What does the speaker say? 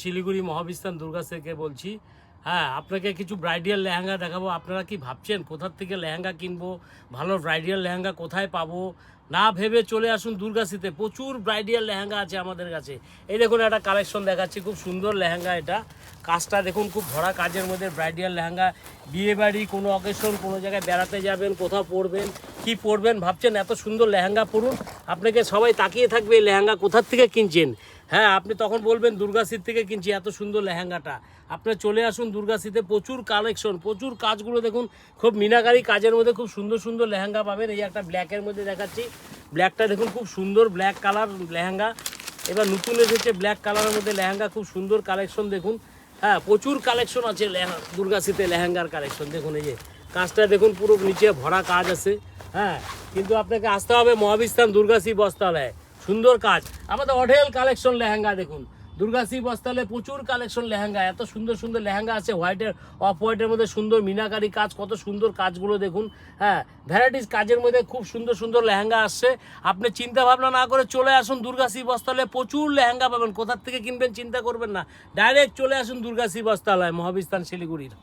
শিলিগুড়ি মহাবিস্তান দুর্গা থেকে বলছি। হ্যাঁ, আপনাকে কিছু ব্রাইডাল লেহেঙ্গা দেখাবো। আপনারা কি ভাবছেন কোথার থেকে লেহেঙ্গা কিনবো, ভালো ব্রাইডাল লেহেঙ্গা কোথায় পাবো, না ভেবে চলে আসুন দুর্গাসিতে। প্রচুর ব্রাইডাল লেহেঙ্গা আছে আমাদের কাছে। এই দেখুন একটা কালেকশন দেখাচ্ছি, খুব সুন্দর লেহেঙ্গা। এটা কাজটা দেখুন, খুব ভরা কাজের মধ্যে ব্রাইডাল লেহেঙ্গা। বিয়ে বাড়ি, কোনো অকেশন, কোনো জায়গায় বেড়াতে যাবেন, কোথাও পরবেন, কি পরবেন ভাবছেন, এত সুন্দর লেহেঙ্গা পরুন। আপনাকে সবাই তাকিয়ে থাকবে এই লেহেঙ্গা কোথার থেকে কিনছেন। হ্যাঁ, আপনি তখন বলবেন দুর্গাসির থেকে কিনছি এত সুন্দর লেহেঙ্গাটা। আপনি চলে আসুন দুর্গাসিতে, প্রচুর কালেকশন, প্রচুর কাজগুলো দেখুন, খুব মিনাকারি কাজের মধ্যে খুব সুন্দর সুন্দর লেহেঙ্গা পাবেন। এই একটা ব্ল্যাকের মধ্যে দেখাচ্ছি, ব্ল্যাকটা দেখুন খুব সুন্দর ব্ল্যাক কালার লেহেঙ্গা। এবার নতুন এসেছে ব্ল্যাক কালারের মধ্যে লেহেঙ্গা, খুব সুন্দর কালেকশন দেখুন। হ্যাঁ, প্রচুর কালেকশন আছে দুর্গাসিতে লেহেঙ্গার কালেকশন দেখুন। এই যে কাজটা দেখুন, পুরো নিচে ভরা কাজ আছে। হ্যাঁ, কিন্তু আপনাকে আসতে হবে মহাবিস্তান দুর্গাসি বস্ত্রালয়ে। সুন্দর কাজ, আমাদের অঢেল কালেকশন লেহেঙ্গা দেখুন। দুর্গাসি বস্ত্রালয়ে প্রচুর কালেকশন লেহেঙ্গা, এত সুন্দর সুন্দর লেহেঙ্গা আছে। হোয়াইটের, অফ হোয়াইটের মধ্যে সুন্দর মিনাকারি কাজ, কত সুন্দর কাজগুলো দেখুন। হ্যাঁ, ভ্যারাইটিস কাজের মধ্যে খুব সুন্দর সুন্দর লেহেঙ্গা আসছে। আপনি চিন্তা ভাবনা না করে চলে আসুন দুর্গাসি বস্ত্রালয়ে, প্রচুর লেহেঙ্গা পাবেন। কোথার থেকে কিনবেন চিন্তা করবেন না, ডাইরেক্ট চলে আসুন দুর্গাসি বস্ত্রালয়, মহাবিস্তান শিলিগুড়ির।